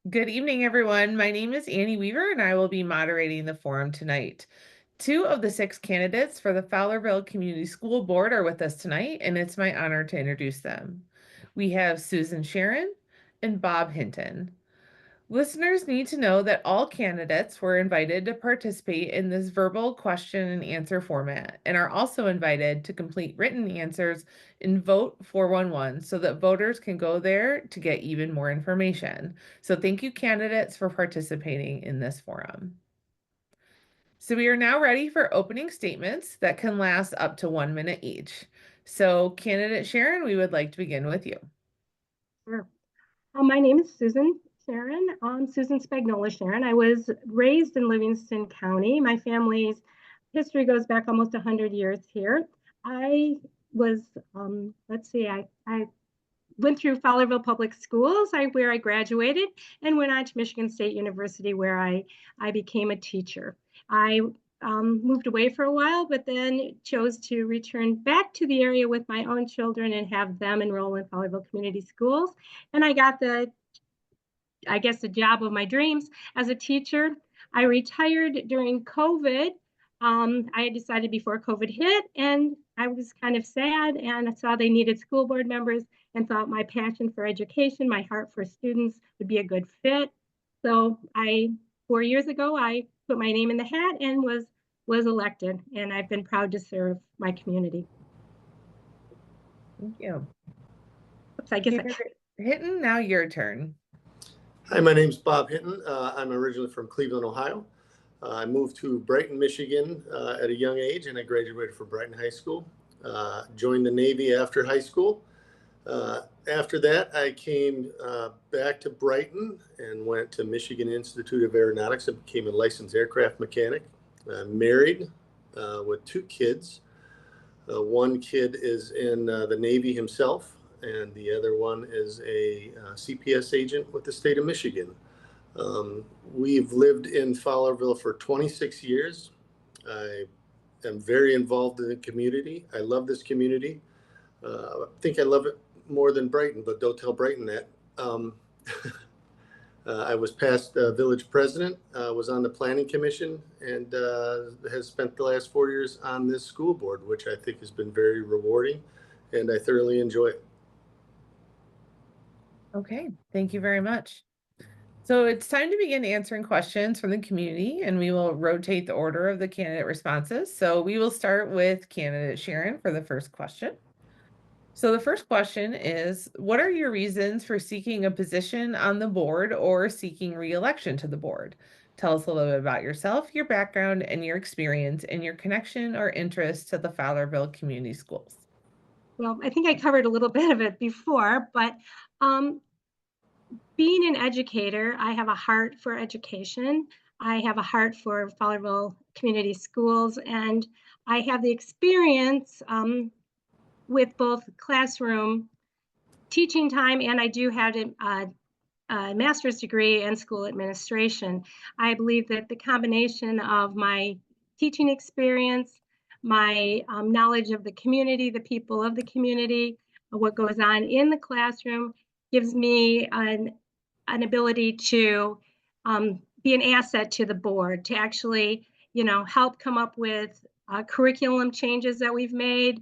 Good evening, everyone. My name is Annie Weaver, and I will be moderating the forum tonight. Two of the six candidates for the Fowlerville Community School Board are with us tonight, and it's my honor to introduce them. We have Susan Charron and Bob Hinton. Listeners need to know that all candidates were invited to participate in this verbal question and answer format and are also invited to complete written answers in Vote 411 so that voters can go there to get even more information. So thank you, candidates, for participating in this forum. So we are now ready for opening statements that can last up to 1 minute each. So candidate Charron, we would like to begin with you. Sure. My name is Susan Charron. I'm Susan Spagnola Charron. I was raised in Livingston County. My family's history goes back almost 100 years here. I was, I went through Fowlerville Public Schools, where I graduated, and went on to Michigan State University, where I became a teacher. I moved away for a while, but then chose to return back to the area with my own children and have them enroll in Fowlerville Community Schools. And I got the job of my dreams as a teacher. I retired during COVID. I had decided before COVID hit, and I was kind of sad, and I saw they needed school board members and thought my passion for education, my heart for students would be a good fit. So 4 years ago, I put my name in the hat and was elected, and I've been proud to serve my community. Thank you. Oops, Hinton, now your turn. Hi, my name's Bob Hinton. I'm originally from Cleveland, Ohio. I moved to Brighton, Michigan at a young age, and I graduated from Brighton High School. Joined the Navy after high school. After that, I came back to Brighton and went to Michigan Institute of Aeronautics and became a licensed aircraft mechanic. I'm married with two kids. One kid is in the Navy himself, and the other one is a CPS agent with the state of Michigan. We've lived in Fowlerville for 26 years. I am very involved in the community. I love this community. I think I love it more than Brighton, but don't tell Brighton that. I was past village president, was on the planning commission, and has spent the last 4 years on this school board, which I think has been very rewarding, and I thoroughly enjoy it. Okay, thank you very much. So it's time to begin answering questions from the community, and we will rotate the order of the candidate responses. So we will start with candidate Charron for the first question. So the first question is, what are your reasons for seeking a position on the board or seeking re-election to the board? Tell us a little bit about yourself, your background, and your experience and your connection or interest to the Fowlerville Community Schools. Well, I think I covered a little bit of it before, but being an educator, I have a heart for education. I have a heart for Fowlerville Community Schools, and I have the experience with both classroom teaching time, and I do have a master's degree in school administration. I believe that the combination of my teaching experience, my knowledge of the community, the people of the community, what goes on in the classroom, gives me an ability to be an asset to the board, to actually, help come up with curriculum changes that we've made.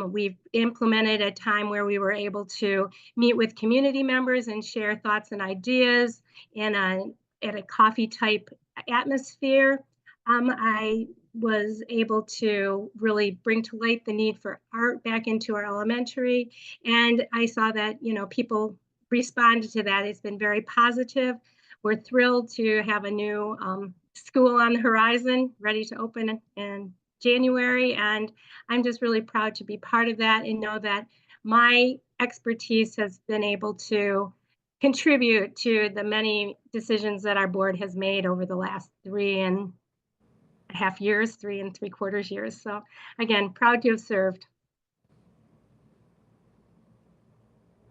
We've implemented a time where we were able to meet with community members and share thoughts and ideas at a coffee type atmosphere. I was able to really bring to light the need for art back into our elementary. And I saw that, people responded to that. It's been very positive. We're thrilled to have a new school on the horizon, ready to open in January. And I'm just really proud to be part of that and know that my expertise has been able to contribute to the many decisions that our board has made over the last 3.5 years, 3 3/4 years. So again, proud to have served.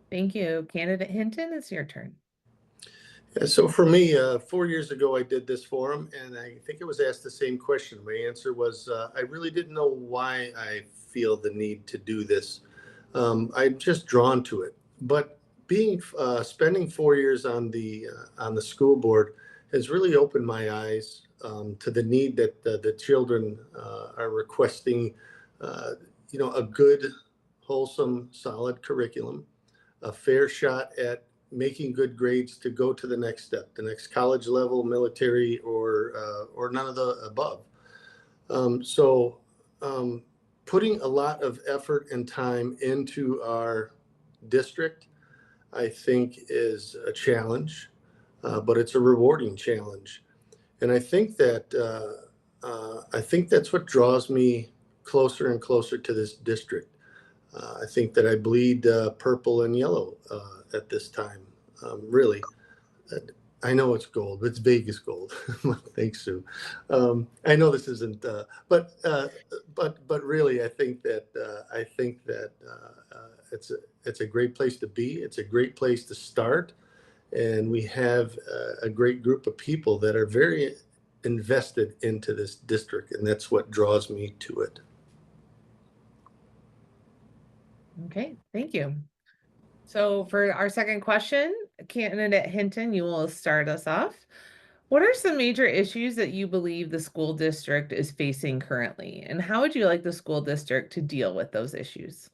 Thank you. Candidate Hinton, it's your turn. Yeah, so for me, 4 years ago, I did this forum, and I think it was asked the same question. My answer was, I really didn't know why I feel the need to do this. I'm just drawn to it. But spending 4 years on the school board has really opened my eyes to the need that the children are requesting, a good, wholesome, solid curriculum, a fair shot at making good grades to go to the next step, the next college level, military, or none of the above. So putting a lot of effort and time into our district, I think, is a challenge, but it's a rewarding challenge. And I think that's what draws me closer and closer to this district. I think that I bleed purple and yellow at this time. Really, I know it's gold. It's Vegas gold. Thanks, Sue. I know this isn't, but really, I think that it's a great place to be. It's a great place to start, and we have a great group of people that are very invested into this district, and that's what draws me to it. Okay, thank you. So for our second question, candidate Hinton, you will start us off. What are some major issues that you believe the school district is facing currently, and how would you like the school district to deal with those issues?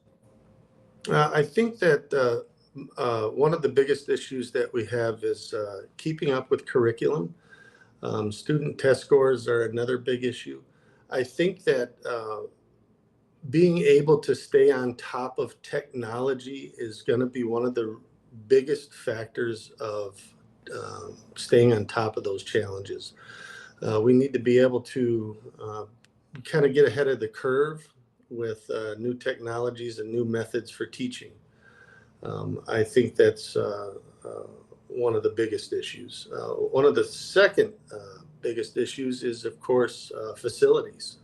I think that one of the biggest issues that we have is keeping up with curriculum. Student test scores are another big issue. I think that being able to stay on top of technology is going to be one of the biggest factors of staying on top of those challenges. We need to be able to kind of get ahead of the curve with new technologies and new methods for teaching. I think that's one of the biggest issues. One of the second biggest issues is, of course, facilities.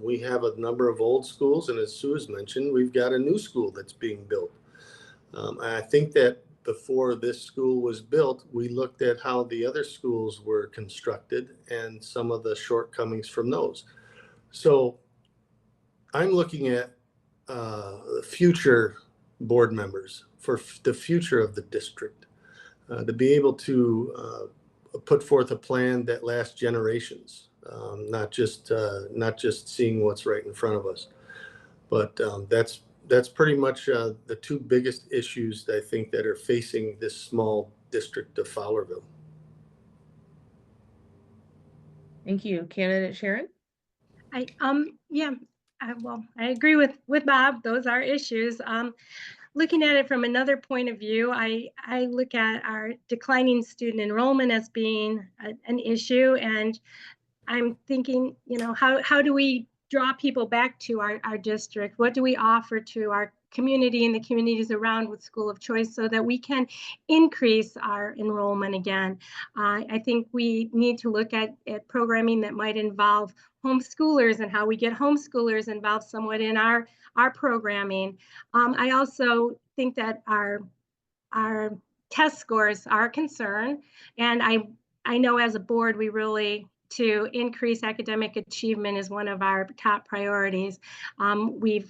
We have a number of old schools, and as Sue has mentioned, we've got a new school that's being built. I think that before this school was built, we looked at how the other schools were constructed and some of the shortcomings from those. So I'm looking at future board members for the future of the district, to be able to put forth a plan that lasts generations. Not just seeing what's right in front of us, but that's pretty much the two biggest issues that I think that are facing this small district of Fowlerville. Thank you, candidate Charron. I agree with Bob. Those are issues. Looking at it from another point of view, I look at our declining student enrollment as being an issue, and I'm thinking, how do we draw people back to our district? What do we offer to our community and the communities around with school of choice so that we can increase our enrollment again? I think we need to look at programming that might involve homeschoolers and how we get homeschoolers involved somewhat in our programming. I also think that our test scores are a concern, and I know as a board we really to increase academic achievement is one of our top priorities. We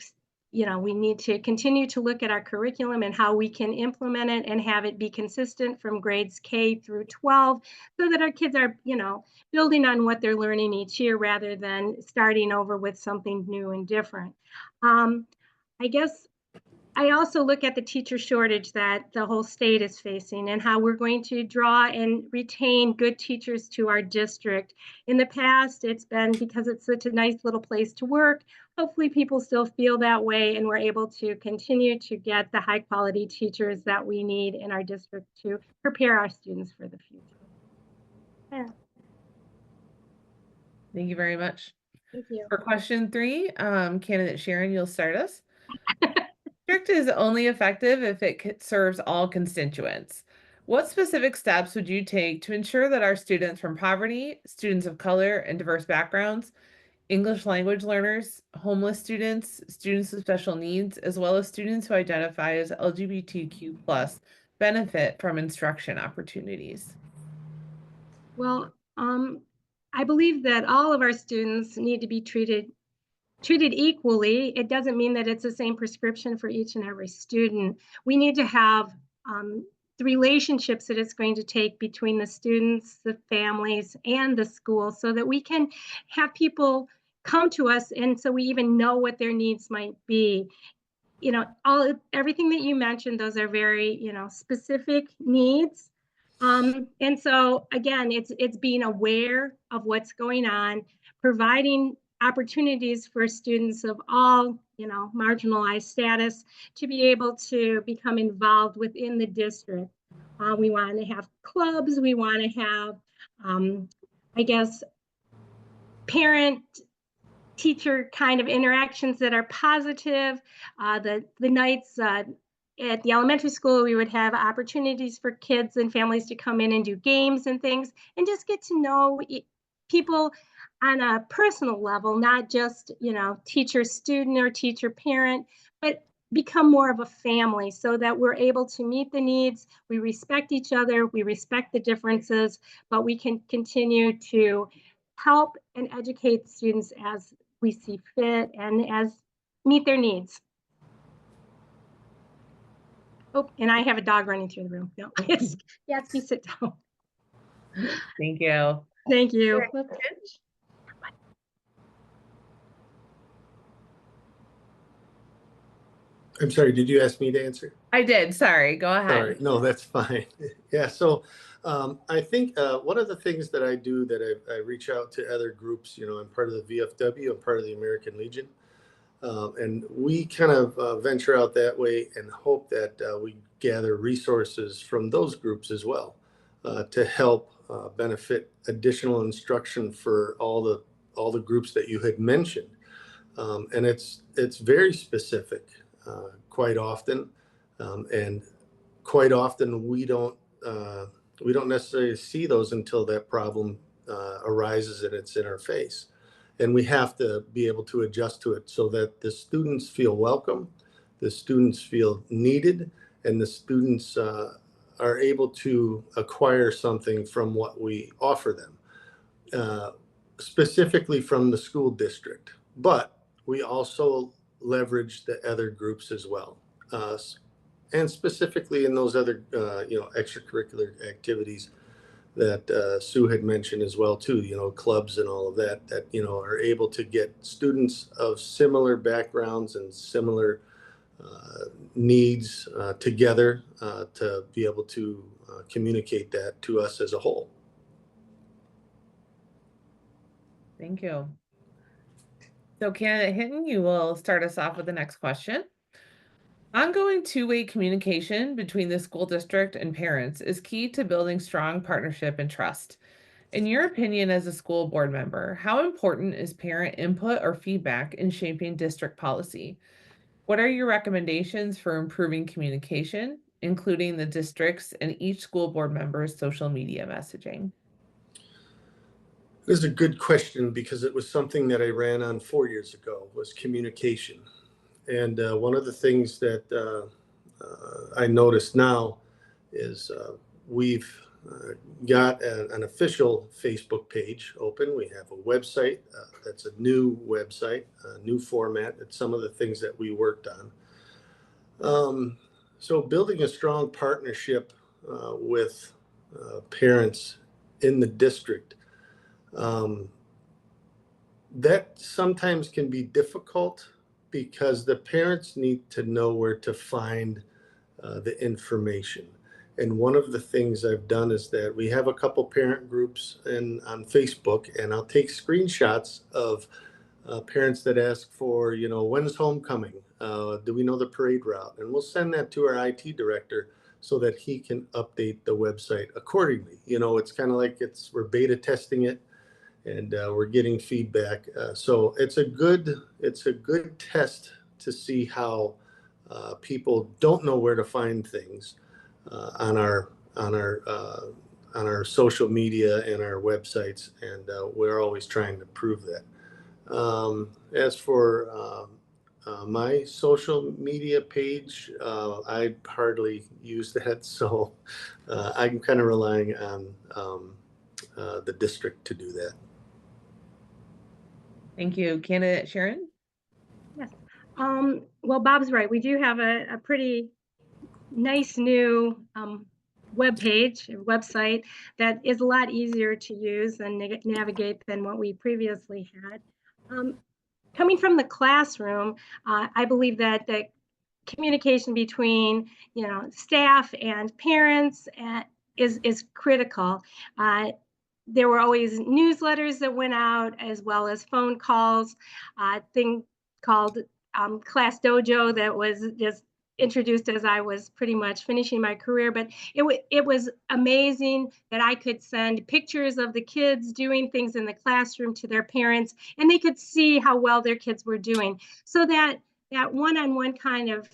need to continue to look at our curriculum and how we can implement it and have it be consistent from grades K through 12 so that our kids are, building on what they're learning each year rather than starting over with something new and different. I guess I also look at the teacher shortage that the whole state is facing and how we're going to draw and retain good teachers to our district. In the past, it's been because it's such a nice little place to work. Hopefully people still feel that way and we're able to continue to get the high quality teachers that we need in our district to prepare our students for the future. Yeah. Thank you very much. Thank you. For question 3, candidate Charron, you'll start us. District is only effective if it serves all constituents. What specific steps would you take to ensure that our students from poverty, students of color and diverse backgrounds, English language learners, homeless students, students with special needs, as well as students who identify as LGBTQ+ benefit from instruction opportunities? Well, I believe that all of our students need to be treated equally. It doesn't mean that it's the same prescription for each and every student. We need to have the relationships that it's going to take between the students, the families, and the school, so that we can have people come to us, and so we even know what their needs might be. You know, everything that you mentioned, those are very, you know, specific needs. And so again, it's being aware of what's going on, providing opportunities for students of all, you know, marginalized status to be able to become involved within the district. We want to have clubs. We want to have, I guess, parent teacher kind of interactions that are positive. The nights at the elementary school, we would have opportunities for kids and families to come in and do games and things, and just get to know people on a personal level, not just, you know, teacher student or teacher parent, but become more of a family, so that we're able to meet the needs. We respect each other, we respect the differences, but we can continue to help and educate students as we see fit and as meet their needs. Oh, and I have a dog running through the room. No, yes, you sit down. Thank you. Thank you. I'm sorry, did you ask me to answer? I did. Sorry. Go ahead. Sorry. No, that's fine. Yeah. So I think one of the things that I do that I reach out to other groups, you know, I'm part of the VFW, I'm part of the American Legion. And we kind of venture out that way and hope that we gather resources from those groups as well to help benefit additional instruction for all the groups that you had mentioned. And it's very specific quite often, and quite often we don't necessarily see those until that problem arises and it's in our face. And we have to be able to adjust to it so that the students feel welcome, the students feel needed, and the students are able to acquire something from what we offer them, specifically from the school district. But we also leverage the other groups as well, and specifically in those other extracurricular activities that Sue had mentioned as well too, you know, clubs and all of that you know, are able to get students of similar backgrounds and similar needs together to be able to communicate that to us as a whole. Thank you. So candidate Hinton, you will start us off with the next question. Ongoing two-way communication between the school district and parents is key to building strong partnership and trust. In your opinion as a school board member, how important is parent input or feedback in shaping district policy? What are your recommendations for improving communication, including the district's and each school board member's social media messaging? This is a good question because it was something that I ran on 4 years ago, was communication. And one of the things that I noticed now is we've got an official Facebook page open. We have a website that's a new website, a new format. It's some of the things that we worked on. So building a strong partnership with parents in the district, that sometimes can be difficult because the parents need to know where to find the information. And one of the things I've done is that we have a couple parent groups on Facebook, and I'll take screenshots of parents that ask for, you know, when's homecoming? Do we know the parade route? And we'll send that to our IT director so that he can update the website accordingly. You know, it's kind of like we're beta testing it, and we're getting feedback. So it's a good test to see how people don't know where to find things on our social media and our websites, and we're always trying to prove that. As for my social media page, I hardly use that, so I'm kind of relying on the district to do that. Thank you. Candidate Charron? Yes. Well, Bob's right. We do have a pretty nice new website that is a lot easier to use and navigate than what we previously had. Coming from the classroom, I believe that the communication between staff and parents is critical. There were always newsletters that went out, as well as phone calls, thing called Class Dojo that was just introduced as I was pretty much finishing my career. But it was amazing that I could send pictures of the kids doing things in the classroom to their parents, and they could see how well their kids were doing. So that one-on-one kind of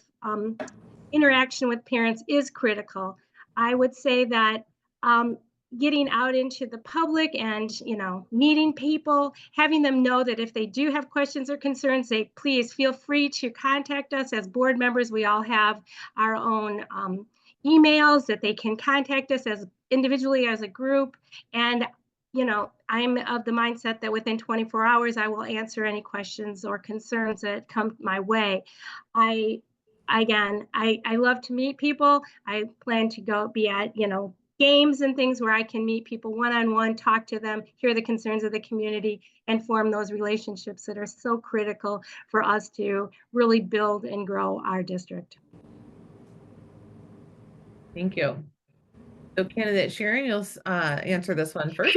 interaction with parents is critical. I would say that getting out into the public and meeting people, having them know that if they do have questions or concerns, they please feel free to contact us as board members. We all have our own emails that they can contact us as individually as a group. And I'm of the mindset that within 24 hours I will answer any questions or concerns that come my way. I love to meet people. I plan to go be at games and things where I can meet people one-on-one, talk to them, hear the concerns of the community, and form those relationships that are so critical for us to really build and grow our district. Thank you. So candidate Charron, you'll answer this one first.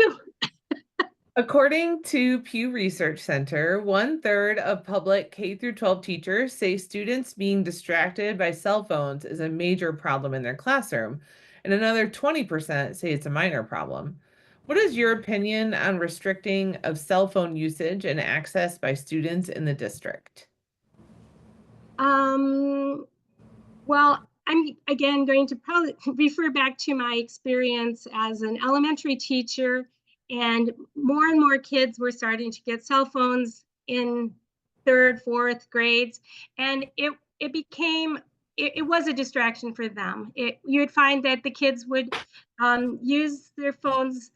According to Pew Research Center, 1/3 of public K-12 teachers say students being distracted by cell phones is a major problem in their classroom, and another 20% say it's a minor problem. What is your opinion on restricting of cell phone usage and access by students in the district? Well, I'm again going to probably refer back to my experience as an elementary teacher, and more kids were starting to get cell phones in 3rd, 4th grades, and it was a distraction for them. You would find that the kids would use their phones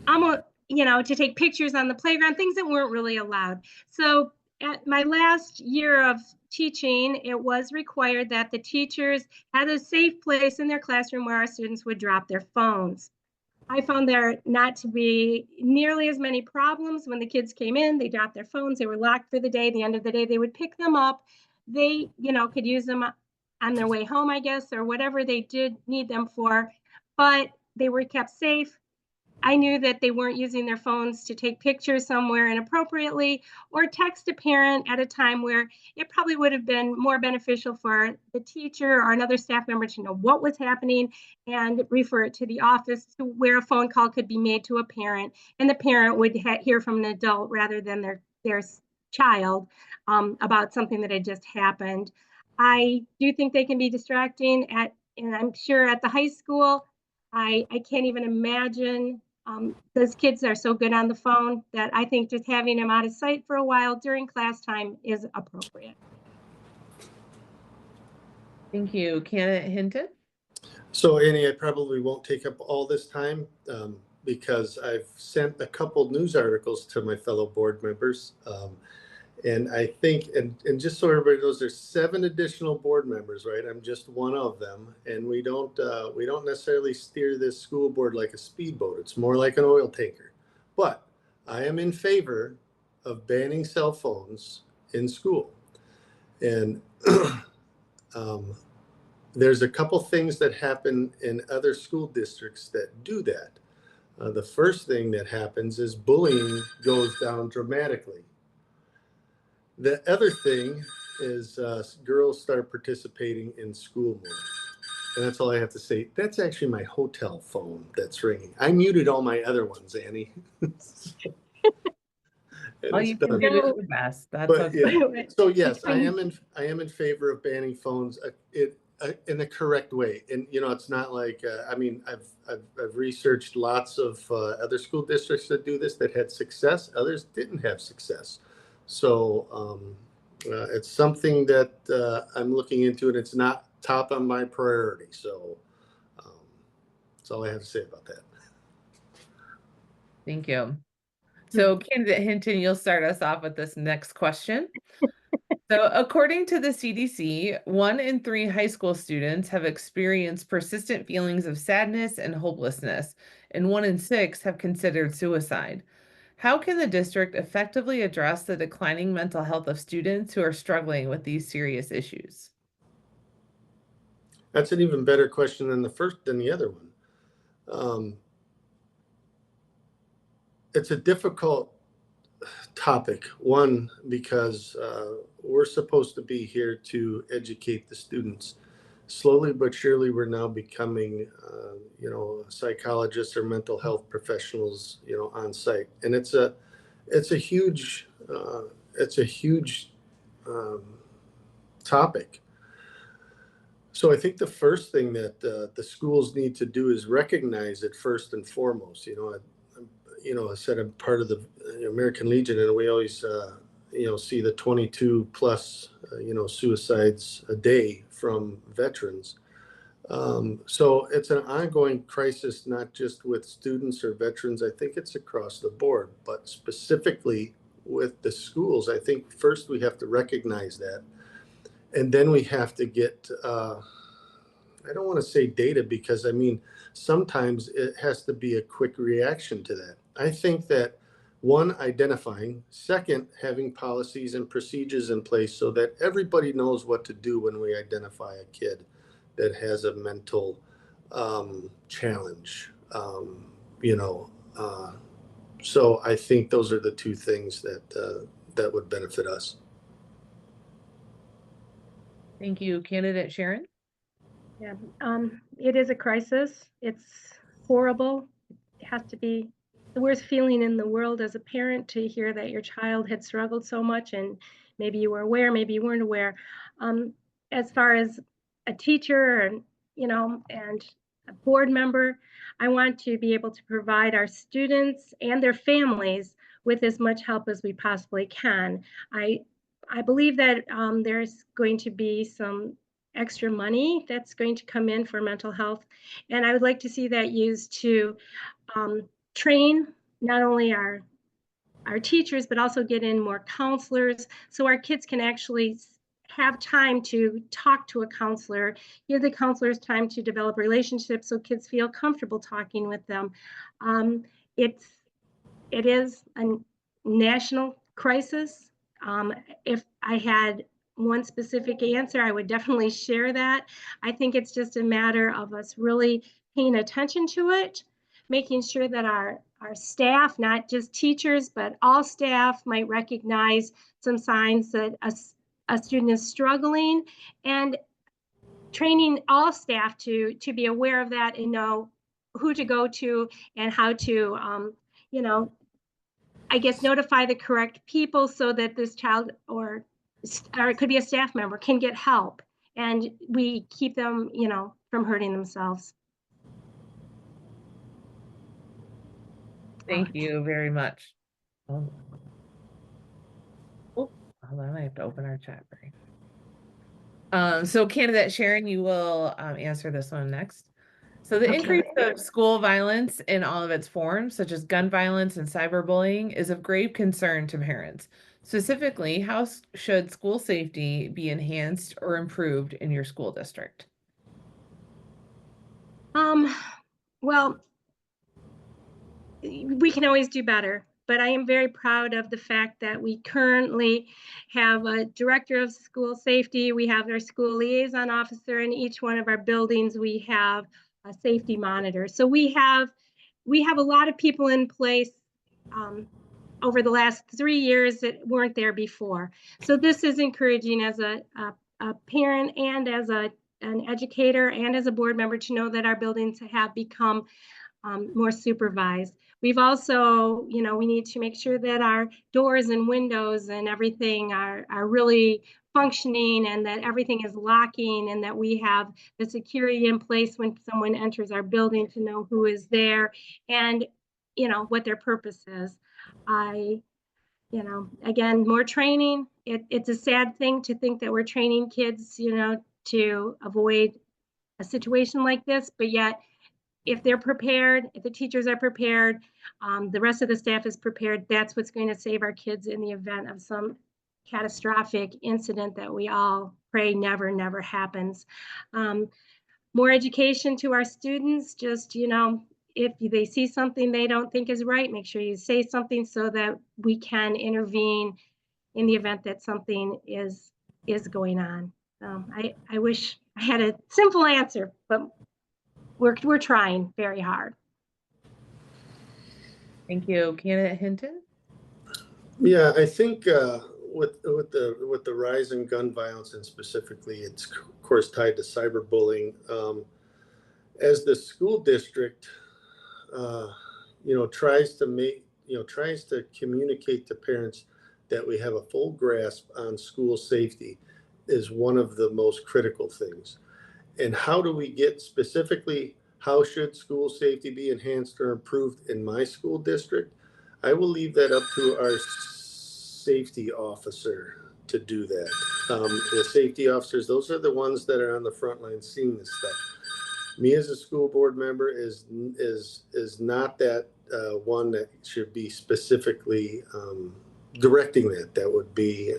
almost, to take pictures on the playground, things that weren't really allowed. So at my last year of teaching, it was required that the teachers had a safe place in their classroom where our students would drop their phones. I found there not to be nearly as many problems when the kids came in, they dropped their phones, they were locked for the day. At the end of the day, they would pick them up. They, could use them on their way home, I guess, or whatever they did need them for, but they were kept safe. I knew that they weren't using their phones to take pictures somewhere inappropriately or text a parent at a time where it probably would have been more beneficial for the teacher or another staff member to know what was happening and refer it to the office to where a phone call could be made to a parent, and the parent would hear from an adult rather than their child about something that had just happened. I do think they can be distracting and I'm sure at the high school, I can't even imagine. Those kids are so good on the phone that I think just having them out of sight for a while during class time is appropriate. Thank you. Candidate Hinton? So Annie, I probably won't take up all this time because I've sent a couple news articles to my fellow board members. And I think, and just so everybody knows, there's 7 additional board members, right? I'm just one of them, and we don't necessarily steer this school board like a speedboat. It's more like an oil tanker. But I am in favor of banning cell phones in school, and there's a couple things that happen in other school districts that do that. The first thing that happens is bullying goes down dramatically. The other thing is girls start participating in school more. And that's all I have to say. That's actually my hotel phone that's ringing. I muted all my other ones, Annie. Well, you can do it the best. That's but, yeah. So yes, I am in favor of banning phones in the correct way. And it's not like I mean, I've researched lots of other school districts that do this that had success. Others didn't have success. So it's something that I'm looking into, and it's not top on my priority. So that's all I have to say about that. Thank you. So candidate Hinton, you'll start us off with this next question. So, according to the CDC, 1 in 3 high school students have experienced persistent feelings of sadness and hopelessness, and 1 in 6 have considered suicide. How can the district effectively address the declining mental health of students who are struggling with these serious issues? That's an even better question than the other one. It's a difficult topic. One, because we're supposed to be here to educate the students. Slowly but surely, we're now becoming, psychologists or mental health professionals, on site, and it's a huge topic. So I think the first thing that the schools need to do is recognize it first and foremost. I said I'm part of the American Legion, and we always, see the 22 plus, suicides a day from veterans. So it's an ongoing crisis, not just with students or veterans. I think it's across the board, but specifically with the schools. I think first we have to recognize that, and then we have to get, I don't want to say data, because sometimes it has to be a quick reaction to that. I think that one, identifying; second, having policies and procedures in place so that everybody knows what to do when we identify a kid that has a mental challenge. So I think those are the two things that would benefit us. Thank you, candidate Charron. Yeah, it is a crisis. It's horrible. It has to be the worst feeling in the world as a parent to hear that your child had struggled so much, and maybe you were aware, maybe you weren't aware. As far as a teacher and a board member, I want to be able to provide our students and their families with as much help as we possibly can. I believe that there's going to be some extra money that's going to come in for mental health, and I would like to see that used to train not only our teachers, but also get in more counselors so our kids can actually have time to talk to a counselor, give the counselors time to develop relationships so kids feel comfortable talking with them. It is a national crisis. If I had one specific answer, I would definitely share that. I think it's just a matter of us really paying attention to it, making sure that our staff, not just teachers, but all staff, might recognize some signs that a student is struggling, and training all staff to be aware of that and know who to go to and how to, I guess, notify the correct people so that this child or it could be a staff member can get help, and we keep them, from hurting themselves. Thank you very much. Oh, hold on, I have to open our chat break. So candidate Charron, you will answer this one next. So the increase of school violence in all of its forms, such as gun violence and cyberbullying, is of grave concern to parents. Specifically, how should school safety be enhanced or improved in your school district? Well, we can always do better, but I am very proud of the fact that we currently have a director of school safety. We have our school liaison officer in each one of our buildings. We have a safety monitor. So we have a lot of people in place over the last 3 years that weren't there before. So this is encouraging as a parent and as an educator and as a board member to know that our buildings have become more supervised. We've also, we need to make sure that our doors and windows and everything are really functioning, and that everything is locking, and that we have the security in place when someone enters our building to know who is there and, what their purpose is. Again, more training. It's a sad thing to think that we're training kids, to avoid a situation like this, but yet if they're prepared, if the teachers are prepared, the rest of the staff is prepared, that's what's going to save our kids in the event of some catastrophic incident that we all pray never happens. More education to our students, just, if they see something they don't think is right, make sure you say something so that we can intervene in the event that something is going on. I wish I had a simple answer, but we're trying very hard. Thank you. Candidate Hinton? Yeah, I think with the rise in gun violence, and specifically, it's of course tied to cyberbullying. As the school district, tries to communicate to parents that we have a full grasp on school safety, is one of the most critical things. And how do we get specifically, how should school safety be enhanced or improved in my school district? I will leave that up to our safety officer to do that. The safety officers, those are the ones that are on the front line seeing this stuff. Me as a school board member is not that one that should be specifically directing that. That would be,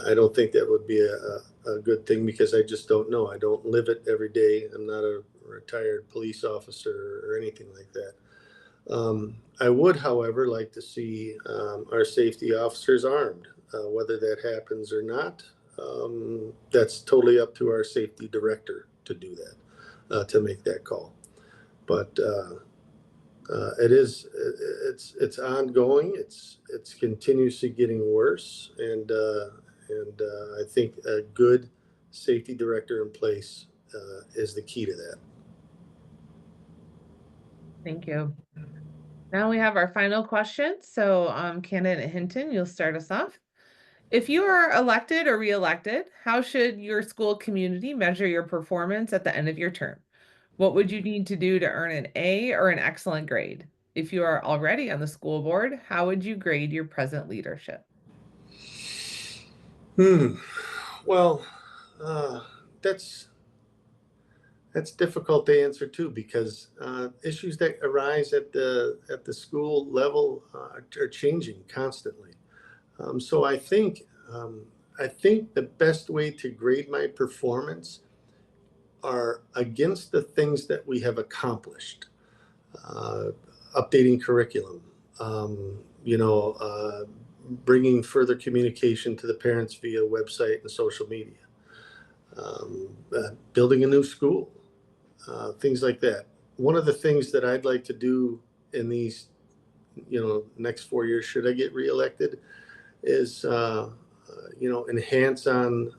I don't think that would be a good thing, because I just don't know. I don't live it every day. I'm not a retired police officer or anything like that. I would, however, like to see our safety officers armed. Whether that happens or not, that's totally up to our safety director to do that, to make that call. But it's ongoing. It's continuously getting worse, and I think a good safety director in place is the key to that. Thank you. Now we have our final question. So, Candidate Hinton, you'll start us off. If you are elected or reelected, how should your school community measure your performance at the end of your term? What would you need to do to earn an A or an excellent grade? If you are already on the school board, how would you grade your present leadership? Well, that's difficult to answer too, because issues that arise at the school level are changing constantly. So I think the best way to grade my performance are against the things that we have accomplished. Updating curriculum, bringing further communication to the parents via website and social media, building a new school, things like that. One of the things that I'd like to do in these, next 4 years, should I get reelected, is, enhance on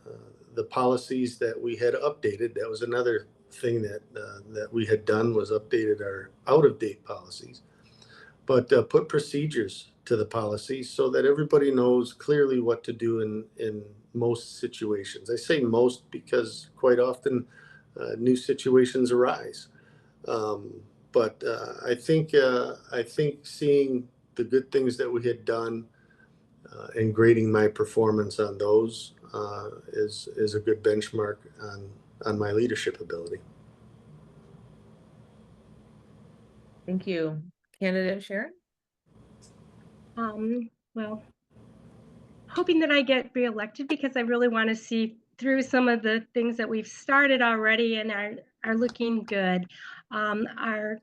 the policies that we had updated. That was another thing that we had done, was updated our out-of-date policies, but put procedures to the policies so that everybody knows clearly what to do in most situations. I say most because quite often new situations arise. But I think seeing the good things that we had done and grading my performance on those is a good benchmark on my leadership ability. Thank you. Candidate Charron? Well, hoping that I get reelected, because I really want to see through some of the things that we've started already and are looking good. Our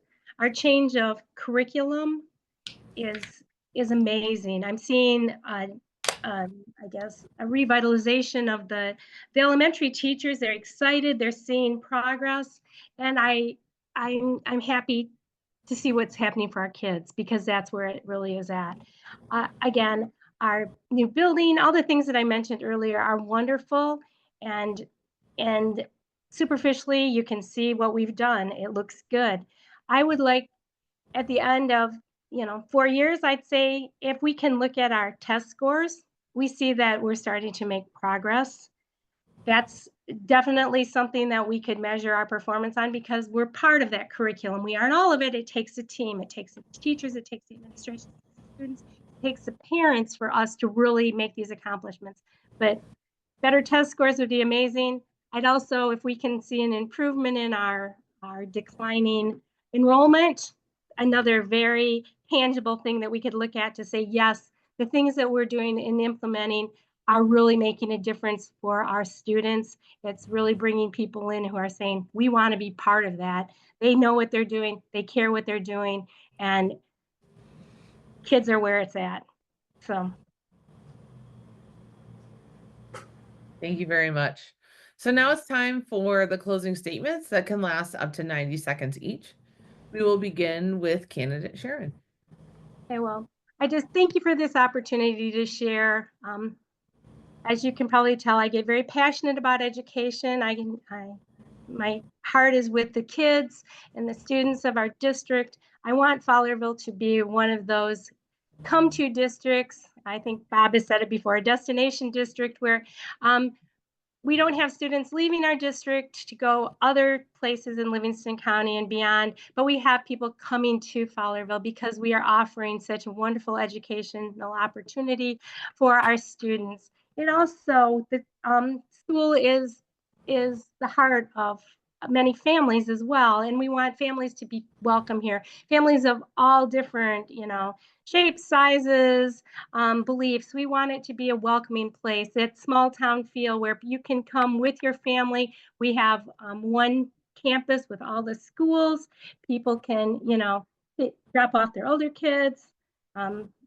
change of curriculum is amazing. I'm seeing I guess a revitalization of the elementary teachers. They're excited, they're seeing progress, and I'm happy to see what's happening for our kids, because that's where it really is at. Again, our new building, all the things that I mentioned earlier are wonderful, and superficially you can see what we've done. It looks good. I would like, at the end of 4 years, I'd say if we can look at our test scores, we see that we're starting to make progress. That's definitely something that we could measure our performance on, because we're part of that curriculum. We aren't all of it. It takes a team. It takes the teachers. It takes the administration, students. It takes the parents for us to really make these accomplishments. But better test scores would be amazing. I'd also, if we can see an improvement in our declining enrollment, another very tangible thing that we could look at to say, yes, the things that we're doing and implementing are really making a difference for our students. It's really bringing people in who are saying, we want to be part of that. They know what they're doing, they care what they're doing, and kids are where it's at. So. Thank you very much. So now it's time for the closing statements that can last up to 90 seconds each. We will begin with candidate Charron. Okay, well, I just thank you for this opportunity to share. As you can probably tell, I get very passionate about education. My heart is with the kids and the students of our district. I want Fowlerville to be one of those come-to districts. I think Bob has said it before, a destination district where we don't have students leaving our district to go other places in Livingston County and beyond, but we have people coming to Fowlerville because we are offering such a wonderful educational opportunity for our students. And also, the school is the heart of many families as well, and we want families to be welcome here. Families of all different, shapes, sizes, beliefs. We want it to be a welcoming place. It's small town feel where you can come with your family. We have one campus with all the schools. People can, drop off their older kids,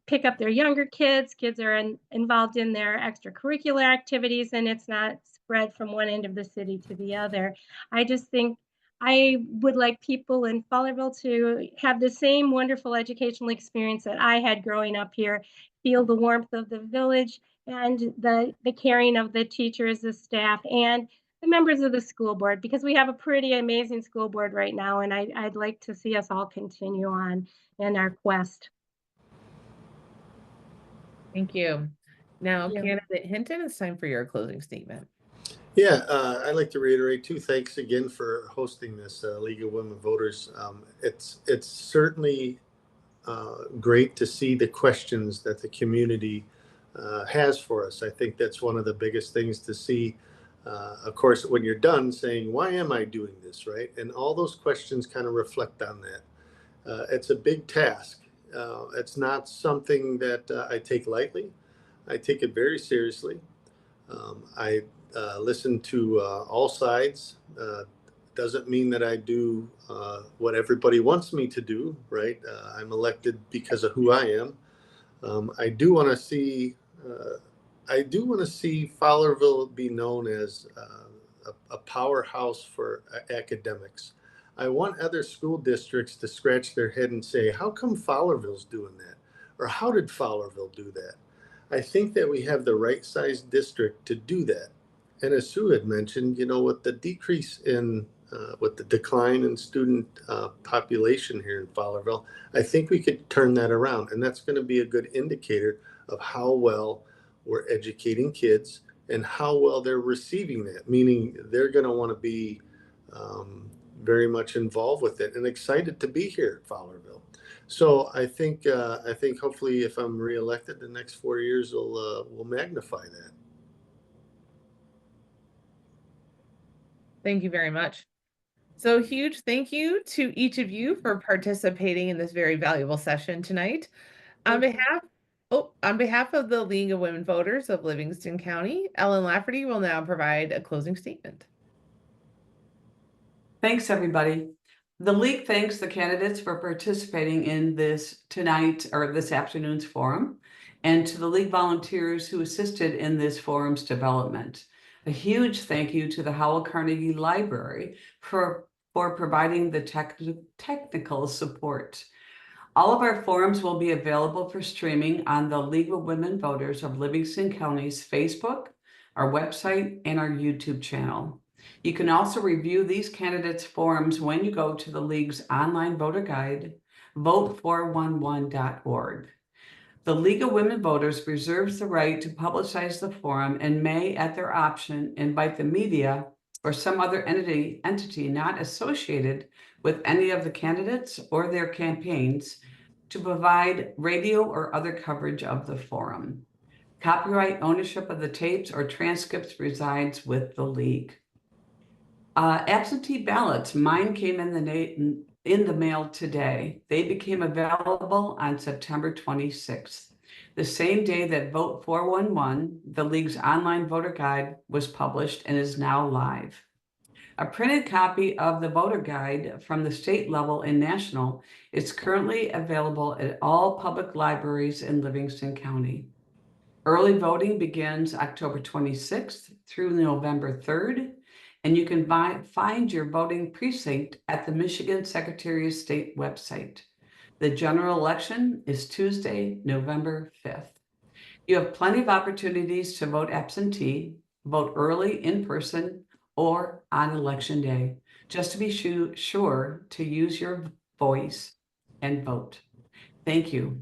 pick up their younger kids. Kids are involved in their extracurricular activities, and it's not spread from one end of the city to the other. I just think I would like people in Fowlerville to have the same wonderful educational experience that I had growing up here, feel the warmth of the village and the caring of the teachers, the staff, and the members of the school board, because we have a pretty amazing school board right now, and I'd like to see us all continue on in our quest. Thank you. Now, Thank you. candidate Hinton, it's time for your closing statement. Yeah, I'd like to reiterate too, thanks again for hosting this League of Women Voters. It's certainly great to see the questions that the community has for us. I think that's one of the biggest things to see. Of course, when you're done saying, why am I doing this, right? And all those questions kind of reflect on that. It's a big task. It's not something that I take lightly. I take it very seriously. I listen to all sides. Doesn't mean that I do what everybody wants me to do, right? I'm elected because of who I am. I do want to see Fowlerville be known as a powerhouse for academics. I want other school districts to scratch their head and say, how come Fowlerville's doing that? Or how did Fowlerville do that? I think that we have the right size district to do that. And as Sue had mentioned, with the decrease in, with the decline in student population here in Fowlerville, I think we could turn that around. And that's going to be a good indicator of how well we're educating kids and how well they're receiving that, meaning they're going to want to be very much involved with it and excited to be here at Fowlerville. So I think hopefully if I'm reelected, the next 4 years will magnify that. Thank you very much. So huge thank you to each of you for participating in this very valuable session tonight. On behalf of the League of Women Voters of Livingston County, Ellen Lafferty will now provide a closing statement. Thanks, everybody. The League thanks the candidates for participating in this afternoon's forum, and to the League volunteers who assisted in this forum's development. A huge thank you to the Howell Carnegie Library for providing the technical support. All of our forums will be available for streaming on the League of Women Voters of Livingston County's Facebook, our website, and our YouTube channel. You can also review these candidates' forums when you go to the League's online voter guide, vote411.org. The League of Women Voters reserves the right to publicize the forum and may, at their option, invite the media or some other entity not associated with any of the candidates or their campaigns to provide radio or other coverage of the forum. Copyright ownership of the tapes or transcripts resides with the League. Absentee ballots, mine came in the mail today. They became available on September 26th. The same day that Vote 411, the League's online voter guide, was published and is now live. A printed copy of the voter guide from the state level and national is currently available at all public libraries in Livingston County. Early voting begins October 26th through November 3rd, and you can find your voting precinct at the Michigan Secretary of State website. The general election is Tuesday, November 5th. You have plenty of opportunities to vote absentee, vote early in person, or on election day, just to be sure to use your voice and vote. Thank you.